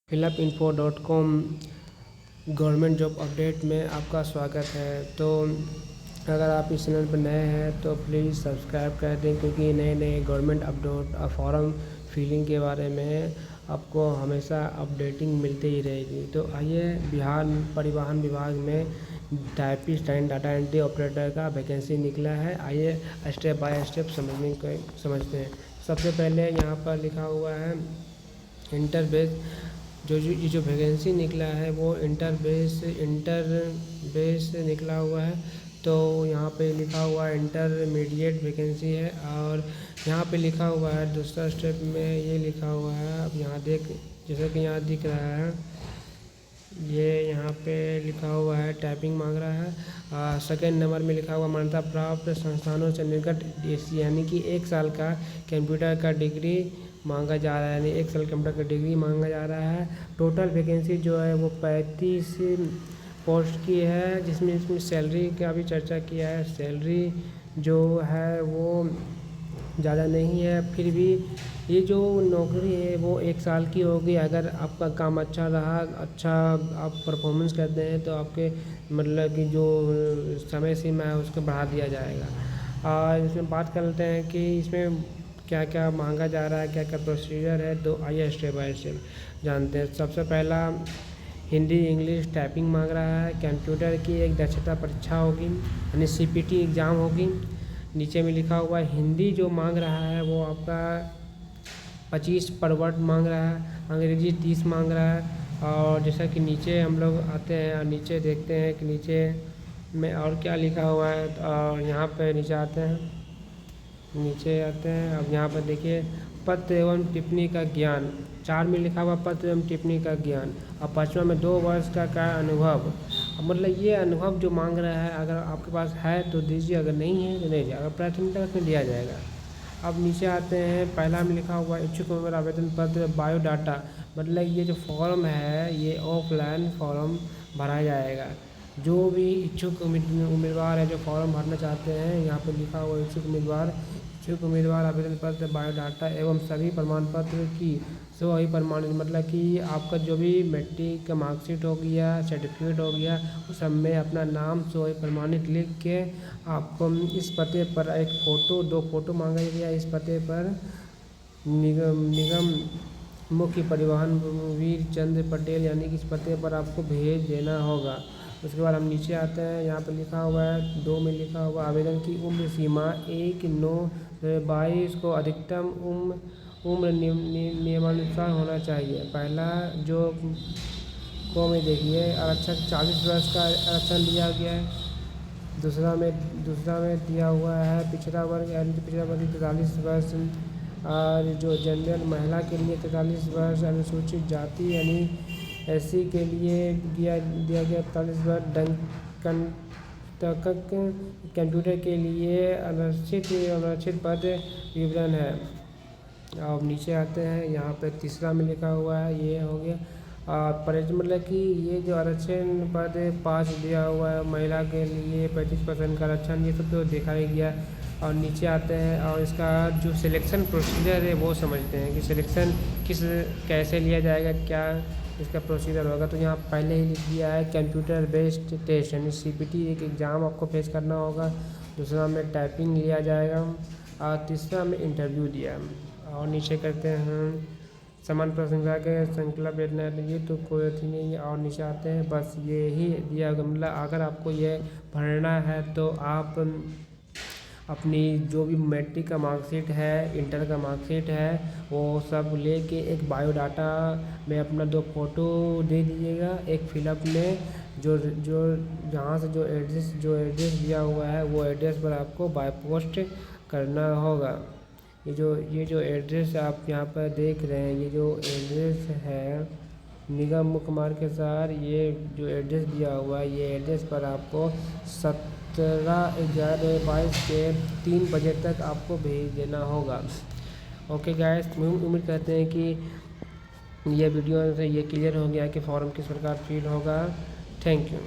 filup.info.com government job update में आपका स्वागत है। तो अगर आप इस चैनल पर नए हैं तो प्लीज़ सब्सक्राइब कर दें, क्योंकि नए नए गवर्नमेंट अपडेट फॉर्म फिलिंग के बारे में आपको हमेशा अपडेटिंग मिलती ही रहेगी। तो आइए, बिहार परिवहन विभाग में typist and data entry operator का वैकेंसी निकला है। आइए स्टेप बाय स्टेप समझते हैं। सबसे पहले यहाँ पर लिखा हुआ है इंटरबेस। जो वैकेंसी निकला है वो इंटरबेस निकला हुआ है। तो यहाँ पे लिखा हुआ है इंटरमीडिएट वैकेंसी है, और यहाँ पे लिखा हुआ है दूसरा स्टेप में ये लिखा हुआ है। अब यहाँ जैसा कि यहाँ दिख रहा है, ये यहाँ पे लिखा हुआ है टाइपिंग मांग रहा है। सेकेंड नंबर में लिखा हुआ मान्यता प्राप्त संस्थानों से निर्गत यानी कि 1 साल का कंप्यूटर का डिग्री मांगा जा रहा है, यानी 1 साल कंप्यूटर का डिग्री मांगा जा रहा है। टोटल वैकेंसी जो है वो 35 पोस्ट की है, जिसमें इसमें सैलरी का भी चर्चा किया है। सैलरी जो है वो ज़्यादा नहीं है, फिर भी ये जो नौकरी है वो 1 साल की होगी। अगर आपका काम अच्छा रहा, अच्छा आप परफॉर्मेंस करते हैं तो आपके मतलब कि जो समय सीमा है उसको बढ़ा दिया जाएगा। और इसमें बात कर लेते हैं कि इसमें क्या क्या मांगा जा रहा है, क्या क्या प्रोसीजर है। तो आइए स्टेप बाय स्टेप जानते हैं। सबसे पहला हिंदी इंग्लिश टाइपिंग मांग रहा है। कंप्यूटर की एक दक्षता परीक्षा होगी, यानी CPT एग्ज़ाम होगी। नीचे में लिखा हुआ है हिंदी जो मांग रहा है वो आपका 25 पर वर्ड मांग रहा है, अंग्रेजी 30 मांग रहा है। और जैसा कि नीचे हम लोग आते हैं और नीचे देखते हैं कि नीचे में और क्या लिखा हुआ है। और यहाँ पे नीचे आते हैं। अब यहाँ पर देखिए पत्र एवं टिप्पणी का ज्ञान, 4 में लिखा हुआ पत्र एवं टिप्पणी का ज्ञान, और 5वां में 2 वर्ष का अनुभव। मतलब ये अनुभव जो मांग रहा है, अगर आपके पास है तो दीजिए, अगर नहीं है तो नहीं दीजिए, अगर प्राथमिकता उसमें दिया जाएगा। अब नीचे आते हैं, पहला में लिखा हुआ इच्छुक उम्मीदवार आवेदन पत्र बायोडाटा, मतलब ये जो फॉर्म है ये ऑफलाइन फॉर्म भरा जाएगा। जो भी इच्छुक उम्मीदवार है जो फॉर्म भरना चाहते हैं, यहाँ पर लिखा हुआ इच्छुक उम्मीदवार आवेदन पत्र बायोडाटा एवं सभी प्रमाण पत्र की सही प्रमाणित, मतलब कि आपका जो भी मैट्रिक का मार्कशीट हो गया, सर्टिफिकेट हो गया, उस सब में अपना नाम सही प्रमाणित लिख के आपको इस पते पर एक फ़ोटो 2 फ़ोटो मांगा गया। इस पते पर निगम मुख्य परिवहन वीर चंद्र पटेल, यानी कि इस पते पर आपको भेज देना होगा। उसके बाद हम नीचे आते हैं, यहाँ पर लिखा हुआ है 2 में लिखा हुआ आवेदन की उम्र सीमा 1/9/22 को अधिकतम उम्र नियमानुसार होना चाहिए। पहला जो को में देखिए आरक्षण 40 वर्ष का आरक्षण दिया गया है। दूसरा में दिया हुआ है पिछड़ा वर्ग, यानी कि पिछड़ा वर्ग 43 वर्ष, और जो जनरल महिला के लिए 43 वर्ष, अनुसूचित जाति यानी SC के लिए दिया गया 45 वर्ष, कंप्यूटर के लिए अनारक्षित पद विवरण है। अब नीचे आते हैं, यहाँ पे तीसरा में लिखा हुआ है ये हो गया मतलब कि ये जो आरक्षण पद 5 दिया हुआ है, महिला के लिए 35% का आरक्षण, ये सब तो देखा ही गया। और नीचे आते हैं और इसका जो सिलेक्शन प्रोसीजर है वो समझते हैं कि सिलेक्शन कैसे लिया जाएगा, क्या इसका प्रोसीजर होगा। तो यहाँ पहले ही लिख दिया है कंप्यूटर बेस्ड टेस्ट, यानी CPT एक एग्ज़ाम आपको फेस करना होगा। दूसरा में टाइपिंग लिया जाएगा, और तीसरा में इंटरव्यू दिया। और नीचे करते हैं समान प्रसंगा के श्रृंखला भेजना, ये तो कोई अथी नहीं है। और नीचे आते हैं, बस ये ही दिया होगा। मतलब अगर आपको ये भरना है तो आप अपनी जो भी मैट्रिक का मार्कशीट है, इंटर का मार्कशीट है, वो सब लेके एक बायोडाटा में अपना 2 फ़ोटो दे दीजिएगा। एक फिलअप में जो जहाँ से जो एड्रेस दिया हुआ है वो एड्रेस पर आपको बाय पोस्ट करना होगा। ये जो एड्रेस आप यहाँ पर देख रहे हैं, ये जो एड्रेस है निगम मुख्य मार्ग के साथ, ये जो एड्रेस दिया हुआ है, ये एड्रेस पर आपको 17/11/22 के 3 बजे तक आपको भेज देना होगा। ओके गाइस, उम्मीद करते हैं कि ये वीडियो से ये क्लियर हो गया कि फॉर्म किस प्रकार फिल होगा। Thank you.